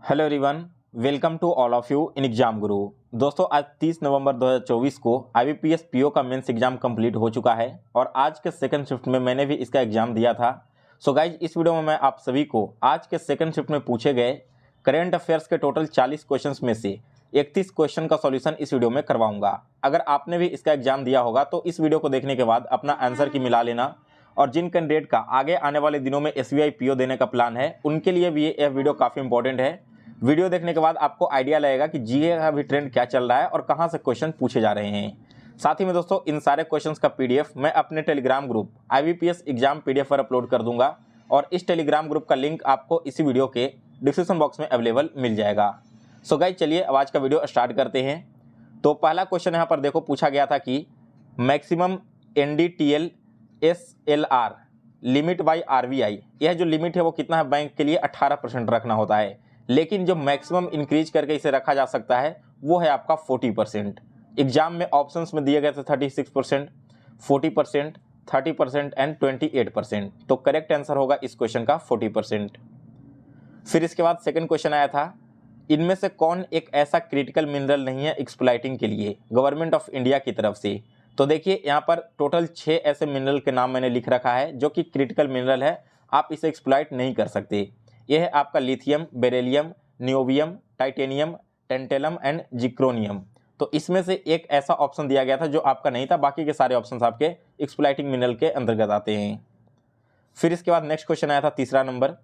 Hello everyone, welcome to all of you in exam guru. दोस्तों, आज 30 नवंबर 2024 को IBPS PO का मेंस एग्जाम कंप्लीट हो चुका है और आज के सेकंड शिफ्ट में मैंने भी इसका एग्जाम दिया था। सो गाइज, इस वीडियो में मैं आप सभी को आज के सेकंड शिफ्ट में पूछे गए करेंट अफेयर्स के टोटल 40 क्वेश्चन में से 31 क्वेश्चन का सॉल्यूशन इस वीडियो में करवाऊंगा। अगर आपने भी इसका एग्जाम दिया होगा तो इस वीडियो को देखने के बाद अपना आंसर की मिला लेना, और जिन कैंडिडेट का आगे आने वाले दिनों में SBI PO देने का प्लान है उनके लिए भी यह वीडियो काफ़ी इंपॉर्टेंट है। वीडियो देखने के बाद आपको आइडिया लगेगा कि जीके का भी ट्रेंड क्या चल रहा है और कहां से क्वेश्चन पूछे जा रहे हैं। साथ ही में दोस्तों, इन सारे क्वेश्चंस का PDF मैं अपने Telegram group IBPS exam PDF पर अपलोड कर दूंगा और इस टेलीग्राम ग्रुप का लिंक आपको इसी वीडियो के डिस्क्रिप्शन बॉक्स में अवेलेबल मिल जाएगा। सो गाइस, चलिए आज का वीडियो स्टार्ट करते हैं। तो पहला क्वेश्चन यहाँ पर देखो पूछा गया था कि maximum NDTL SLR limit by RBI, यह जो लिमिट है वो कितना है? बैंक के लिए 18% रखना होता है, लेकिन जो मैक्सिमम इंक्रीज करके इसे रखा जा सकता है वो है आपका 40%। एग्जाम में ऑप्शंस में दिए गए थे 36%, 40%, 30% एंड 28%। तो करेक्ट आंसर होगा इस क्वेश्चन का 40%। फिर इसके बाद सेकंड क्वेश्चन आया था, इनमें से कौन एक ऐसा क्रिटिकल मिनरल नहीं है एक्सप्लॉइटिंग के लिए गवर्नमेंट ऑफ इंडिया की तरफ से? तो देखिए, यहाँ पर टोटल 6 ऐसे मिनरल के नाम मैंने लिख रखा है जो कि क्रिटिकल मिनरल है, आप इसे एक्सप्लॉइट नहीं कर सकते। यह है आपका lithium, beryllium, niobium, titanium, tantalum and zirconium. तो इसमें से एक ऐसा ऑप्शन दिया गया था जो आपका नहीं था, बाकी के सारे ऑप्शंस आपके एक्सप्लॉइटिंग मिनरल के अंतर्गत आते हैं। फिर इसके बाद नेक्स्ट क्वेश्चन आया था तीसरा नंबर,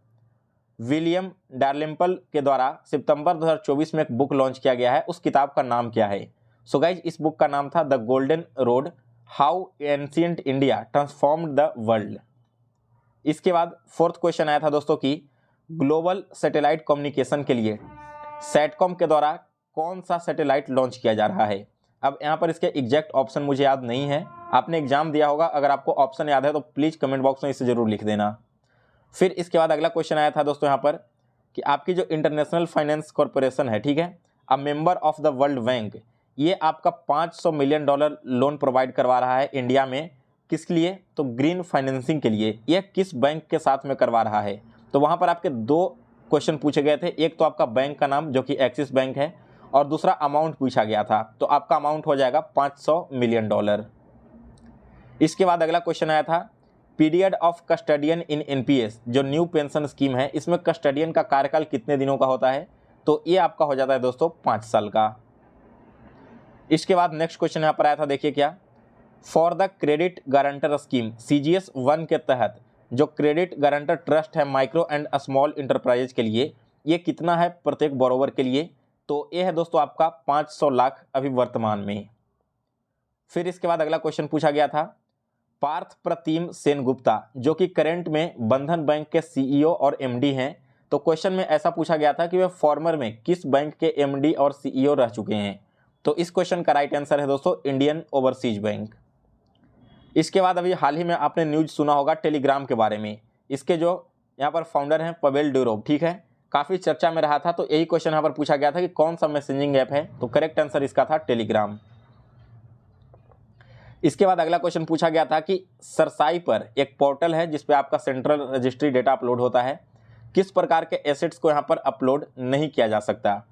विलियम डार्लिम्पल के द्वारा सितंबर 2024 में एक बुक लॉन्च किया गया है, उस किताब का नाम क्या है? सो गाइज, इस बुक का नाम था the golden road, how ancient India transformed the world. इसके बाद फोर्थ क्वेश्चन आया था दोस्तों कि ग्लोबल सैटेलाइट कम्युनिकेशन के लिए सैटकॉम के द्वारा कौन सा सैटेलाइट लॉन्च किया जा रहा है? अब यहाँ पर इसके एग्जैक्ट ऑप्शन मुझे याद नहीं है, आपने एग्जाम दिया होगा, अगर आपको ऑप्शन याद है तो प्लीज़ कमेंट बॉक्स में इसे जरूर लिख देना। फिर इसके बाद अगला क्वेश्चन आया था दोस्तों यहाँ पर कि आपकी जो इंटरनेशनल फाइनेंस कॉरपोरेशन है, ठीक है, a member of the world bank, ये आपका $500 मिलियन लोन प्रोवाइड करवा रहा है इंडिया में। किस लिए? तो ग्रीन फाइनेंसिंग के लिए। यह किस बैंक के साथ में करवा रहा है? तो वहाँ पर आपके 2 क्वेश्चन पूछे गए थे, एक तो आपका बैंक का नाम जो कि एक्सिस बैंक है, और दूसरा अमाउंट पूछा गया था। तो आपका अमाउंट हो जाएगा $500 मिलियन। इसके बाद अगला क्वेश्चन आया था, period of custodian in NPS, जो न्यू पेंशन स्कीम है, इसमें कस्टडियन का कार्यकाल कितने दिनों का होता है? तो ये आपका हो जाता है दोस्तों 5 साल का। इसके बाद नेक्स्ट क्वेश्चन यहाँ पर आया था, देखिए क्या, for the credit guarantor scheme CGS 1 के तहत जो क्रेडिट गारंटर ट्रस्ट है माइक्रो एंड स्मॉल इंटरप्राइजेज के लिए, ये कितना है प्रत्येक बोरोवर के लिए? तो ये है दोस्तों आपका 500 लाख अभी वर्तमान में। फिर इसके बाद अगला क्वेश्चन पूछा गया था, पार्थ प्रतिम सेनगुप्ता जो कि करंट में बंधन बैंक के CEO और MD हैं, तो क्वेश्चन में ऐसा पूछा गया था कि वे फॉर्मर में किस बैंक के MD और CEO रह चुके हैं? तो इस क्वेश्चन का राइट आंसर है दोस्तों इंडियन ओवरसीज बैंक। इसके बाद अभी हाल ही में आपने न्यूज सुना होगा टेलीग्राम के बारे में, इसके जो यहाँ पर फाउंडर हैं पवेल ड्यूरोव, ठीक है, काफ़ी चर्चा में रहा था। तो यही क्वेश्चन यहाँ पर पूछा गया था कि कौन सा मैसेजिंग ऐप है? तो करेक्ट आंसर इसका था टेलीग्राम। इसके बाद अगला क्वेश्चन पूछा गया था कि सरसाई पर एक पोर्टल है जिसपे आपका सेंट्रल रजिस्ट्री डेटा अपलोड होता है, किस प्रकार के एसेट्स को यहाँ पर अपलोड नहीं किया जा सकता?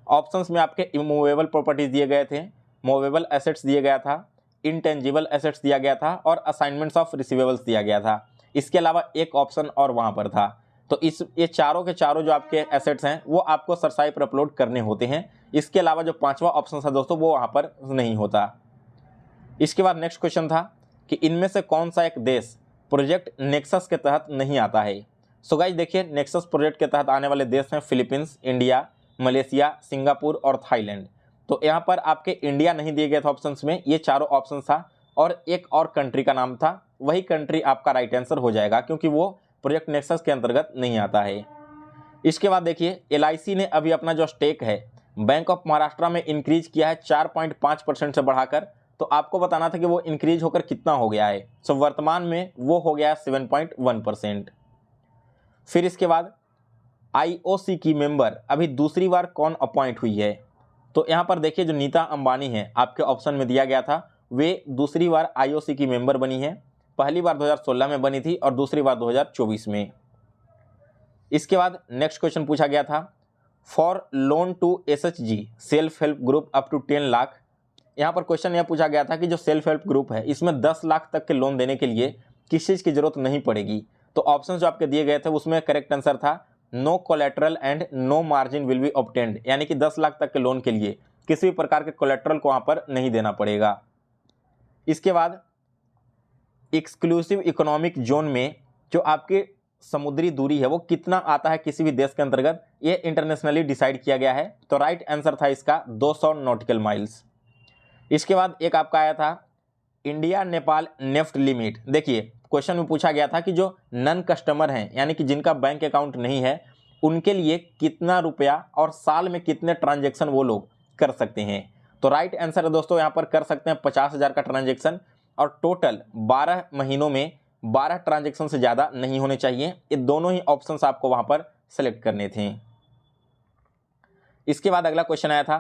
ऑप्शंस में आपके इमूवेबल प्रॉपर्टीज दिए गए थे, मूवेबल एसेट्स दिए गया था, इंटेंजिबल एसेट्स दिया गया था और असाइनमेंट्स ऑफ रिसीवेबल्स दिया गया था। इसके अलावा एक ऑप्शन और वहाँ पर था। तो ये चारों के चारों जो आपके एसेट्स हैं वो आपको सरसाई पर अपलोड करने होते हैं। इसके अलावा जो 5वां ऑप्शन था दोस्तों वो वहाँ पर नहीं होता। इसके बाद नेक्स्ट क्वेश्चन था कि इनमें से कौन सा एक देश प्रोजेक्ट नेक्सस के तहत नहीं आता है? सो गाइस देखिए, नेक्सस प्रोजेक्ट के तहत आने वाले देश हैं फिलीपींस, इंडिया, मलेशिया, सिंगापुर और थाईलैंड। तो यहाँ पर आपके इंडिया नहीं दिए गए थे ऑप्शंस में, ये चारों ऑप्शन था और एक और कंट्री का नाम था, वही कंट्री आपका राइट आंसर हो जाएगा क्योंकि वो प्रोजेक्ट नेक्सस के अंतर्गत नहीं आता है। इसके बाद देखिए, LIC ने अभी अपना जो स्टेक है बैंक ऑफ महाराष्ट्र में इंक्रीज किया है 4.5% से बढ़ाकर। तो आपको बताना था कि वो इंक्रीज होकर कितना हो गया है। सो वर्तमान में वो हो गया 7.1%। फिर इसके बाद IOC की मेंबर अभी दूसरी बार कौन अपॉइंट हुई है? तो यहाँ पर देखिए, जो नीता अंबानी है आपके ऑप्शन में दिया गया था, वे दूसरी बार IOC की मेंबर बनी है। पहली बार 2016 में बनी थी और दूसरी बार 2024 में। इसके बाद नेक्स्ट क्वेश्चन पूछा गया था, for loan to SHG self help group up to 10 lakh. यहाँ पर क्वेश्चन यह पूछा गया था कि जो सेल्फ हेल्प ग्रुप है इसमें 10 लाख तक के लोन देने के लिए किस चीज़ की जरूरत नहीं पड़ेगी। तो ऑप्शन जो आपके दिए गए थे उसमें करेक्ट आंसर था no collateral and no margin will be obtained, यानी कि 10 लाख तक के लोन के लिए किसी भी प्रकार के कोलेट्रल को वहाँ पर नहीं देना पड़ेगा। इसके बाद एक्सक्लूसिव इकोनॉमिक जोन में जो आपके समुद्री दूरी है वो कितना आता है किसी भी देश के अंतर्गत, ये इंटरनेशनली डिसाइड किया गया है। तो राइट आंसर था इसका 200 नॉटिकल माइल्स। इसके बाद एक आपका आया था इंडिया नेपाल नेफ्ट लिमिट। देखिए क्वेश्चन में पूछा गया था कि जो नन कस्टमर हैं यानी कि जिनका बैंक अकाउंट नहीं है उनके लिए कितना रुपया और साल में कितने ट्रांजेक्शन वो लोग कर सकते हैं। तो राइट आंसर है दोस्तों यहाँ पर कर सकते हैं 50,000 का ट्रांजेक्शन, और टोटल 12 महीनों में 12 ट्रांजेक्शन से ज़्यादा नहीं होने चाहिए। ये दोनों ही ऑप्शंस आपको वहाँ पर सेलेक्ट करने थे। इसके बाद अगला क्वेश्चन आया था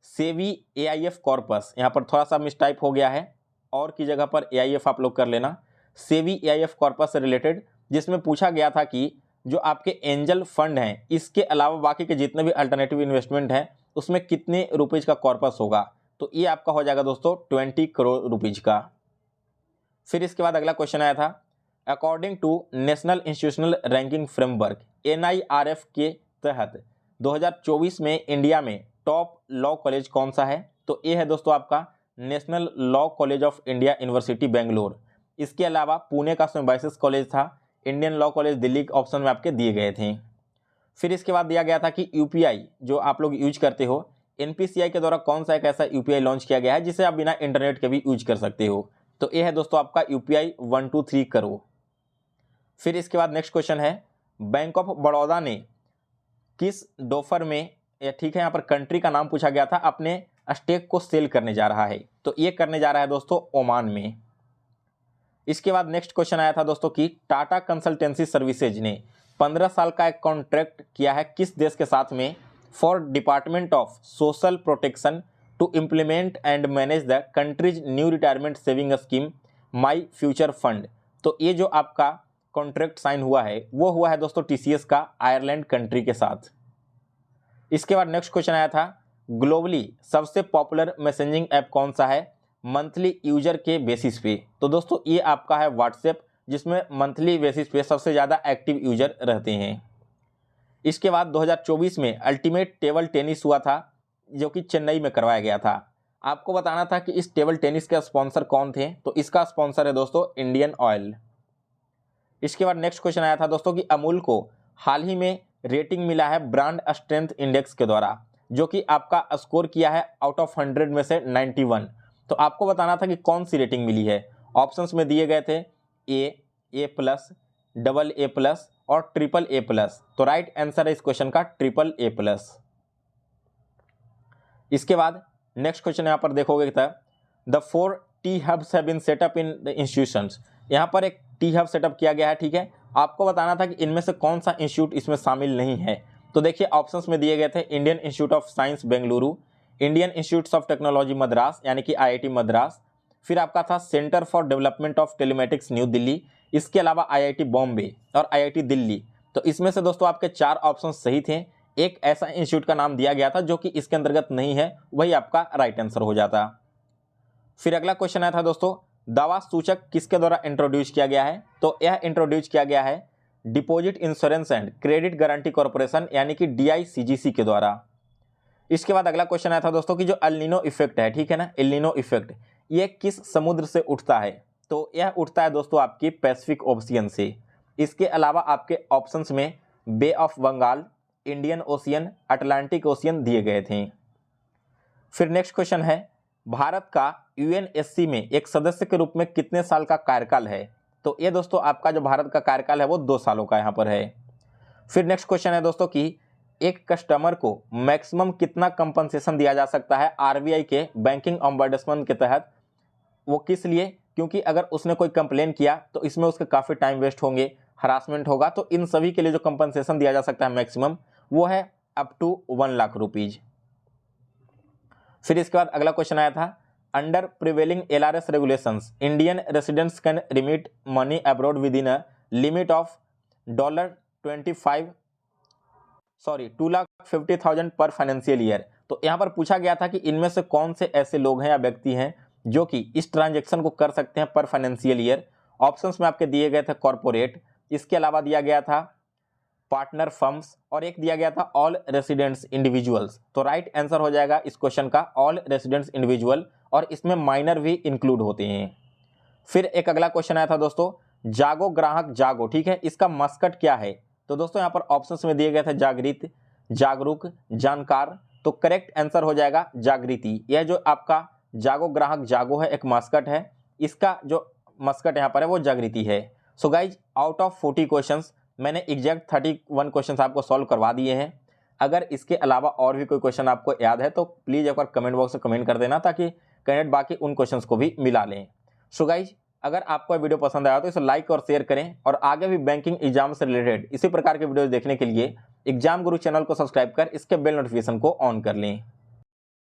सेवी AIF कॉर्पस। यहाँ पर थोड़ा सा मिसटाइप हो गया है, और की जगह पर AIF आप लोग कर लेना। सेवी AIF कॉर्पस से रिलेटेड जिसमें पूछा गया था कि जो आपके एंजल फंड हैं इसके अलावा बाकी के जितने भी अल्टरनेटिव इन्वेस्टमेंट हैं उसमें कितने रुपीज़ का कॉर्पस होगा। तो ये आपका हो जाएगा दोस्तों 20 करोड़ रुपीज़ का। फिर इसके बाद अगला क्वेश्चन आया था according to national institutional ranking framework NIRF के तहत 2024 में इंडिया में टॉप लॉ कॉलेज कौन सा है। तो ये है दोस्तों आपका national law college of India university Bangalore. इसके अलावा पुणे का सिम्बायोसिस कॉलेज था, इंडियन लॉ कॉलेज दिल्ली के ऑप्शन में आपके दिए गए थे। फिर इसके बाद दिया गया था कि UPI जो आप लोग यूज करते हो NPCI के द्वारा कौन सा एक ऐसा UPI लॉन्च किया गया है जिसे आप बिना इंटरनेट के भी यूज कर सकते हो। तो ये है दोस्तों आपका UPI 123 करो। फिर इसके बाद नेक्स्ट क्वेश्चन है बैंक ऑफ बड़ौदा ने किस डॉफर में, ठीक है यहाँ पर कंट्री का नाम पूछा गया था, अपने स्टेक को सेल करने जा रहा है। तो ये करने जा रहा है दोस्तों ओमान में। इसके बाद नेक्स्ट क्वेश्चन आया था दोस्तों कि टाटा कंसल्टेंसी सर्विसेज ने 15 साल का एक कॉन्ट्रैक्ट किया है किस देश के साथ में for department of social protection to implement and manage the country's new retirement saving scheme my future fund. तो ये जो आपका कॉन्ट्रैक्ट साइन हुआ है वो हुआ है दोस्तों TCS का आयरलैंड कंट्री के साथ। इसके बाद नेक्स्ट क्वेश्चन आया था ग्लोबली सबसे पॉपुलर मैसेजिंग ऐप कौन सा है मंथली यूजर के बेसिस पे। तो दोस्तों ये आपका है व्हाट्सएप, जिसमें मंथली बेसिस पे सबसे ज़्यादा एक्टिव यूजर रहते हैं। इसके बाद 2024 में अल्टीमेट टेबल टेनिस हुआ था जो कि चेन्नई में करवाया गया था। आपको बताना था कि इस टेबल टेनिस के स्पॉन्सर कौन थे। तो इसका स्पॉन्सर है दोस्तों इंडियन ऑयल। इसके बाद नेक्स्ट क्वेश्चन आया था दोस्तों कि अमूल को हाल ही में रेटिंग मिला है ब्रांड स्ट्रेंथ इंडेक्स के द्वारा, जो कि आपका स्कोर किया है आउट ऑफ 100 में से 91। तो आपको बताना था कि कौन सी रेटिंग मिली है। ऑप्शंस में दिए गए थे A+, AA+, और AAA+। तो राइट आंसर है इस क्वेश्चन का AAA+। इसके बाद नेक्स्ट क्वेश्चन यहाँ पर देखोगे तो the 4 T hubs have been set up in the institutions. यहाँ पर एक टी हब सेटअप किया गया है, ठीक है। आपको बताना था कि इनमें से कौन सा इंस्टीट्यूट इसमें शामिल नहीं है। तो देखिए ऑप्शंस में दिए गए थे Indian institute of science Bengaluru, Indian institute of technology Madras यानी कि IIT मद्रास, फिर आपका था centre for development of telematics new Delhi, इसके अलावा IIT बॉम्बे और IIT दिल्ली। तो इसमें से दोस्तों आपके 4 ऑप्शन सही थे। एक ऐसा इंस्टीट्यूट का नाम दिया गया था जो कि इसके अंतर्गत नहीं है, वही आपका राइट आंसर हो जाता। फिर अगला क्वेश्चन आया था दोस्तों दावा सूचक किसके द्वारा इंट्रोड्यूस किया गया है। तो यह इंट्रोड्यूस किया गया है deposit insurance and credit guarantee corporation यानी कि DICGC के द्वारा। इसके बाद अगला क्वेश्चन आया था दोस्तों कि जो एल नीनो इफेक्ट है, ठीक है ना, एल नीनो इफेक्ट ये किस समुद्र से उठता है। तो यह उठता है दोस्तों आपकी पैसिफिक ओशियन से। इसके अलावा आपके ऑप्शंस में bay of Bengal, Indian ocean, Atlantic ocean दिए गए थे। फिर नेक्स्ट क्वेश्चन है भारत का UNSC में एक सदस्य के रूप में कितने साल का कार्यकाल है। तो ये दोस्तों आपका जो भारत का कार्यकाल है वो 2 सालों का यहाँ पर है। फिर नेक्स्ट क्वेश्चन है दोस्तों कि एक कस्टमर को मैक्सिमम कितना कंपनसेशन दिया जा सकता है RBI के बैंकिंग ऑम्बुड्समैन के तहत। वो किस लिए, क्योंकि अगर उसने कोई कंप्लेन किया तो इसमें उसके काफ़ी टाइम वेस्ट होंगे, हरासमेंट होगा। तो इन सभी के लिए जो कंपनसेशन दिया जा सकता है मैक्सिमम वो है अप टू 1 लाख रुपीज। फिर इसके बाद अगला क्वेश्चन आया था under prevailing LRS regulations Indian residents can remit money abroad with in a limit of $25 2,50,000 पर फाइनेंशियल ईयर। तो यहाँ पर पूछा गया था कि इनमें से कौन से ऐसे लोग हैं या व्यक्ति हैं जो कि इस ट्रांजेक्शन को कर सकते हैं पर फाइनेंशियल ईयर। ऑप्शंस में आपके दिए गए थे कॉर्पोरेट, इसके अलावा दिया गया था पार्टनर फर्म्स, और एक दिया गया था ऑल रेसिडेंट्स इंडिविजुअल्स। तो राइट आंसर हो जाएगा इस क्वेश्चन का ऑल रेसिडेंट्स इंडिविजुअल, और इसमें माइनर भी इंक्लूड होते हैं। फिर एक अगला क्वेश्चन आया था दोस्तों, जागो ग्राहक जागो, ठीक है, इसका मस्कट क्या है। तो दोस्तों यहाँ पर ऑप्शंस में दिए गए थे जागृत, जागरूक, जानकार। तो करेक्ट आंसर हो जाएगा जागृति। यह जो आपका जागो ग्राहक जागो है एक मस्कट है, इसका जो मस्कट यहाँ पर है वो जागृति है। So guys out of 40 questions मैंने एग्जैक्ट 31 क्वेश्चंस आपको सॉल्व करवा दिए हैं। अगर इसके अलावा और भी कोई क्वेश्चन आपको याद है तो प्लीज़ एक बार कमेंट बॉक्स में कमेंट कर देना, ताकि कैंडिडेट बाकी उन क्वेश्चंस को भी मिला लें। सो गाइज अगर आपको वीडियो पसंद आया तो इसे लाइक और शेयर करें, और आगे भी बैंकिंग एग्जाम से रिलेटेड इसी प्रकार के वीडियोस देखने के लिए एग्जाम गुरु चैनल को सब्सक्राइब कर इसके बेल नोटिफिकेशन को ऑन कर लें।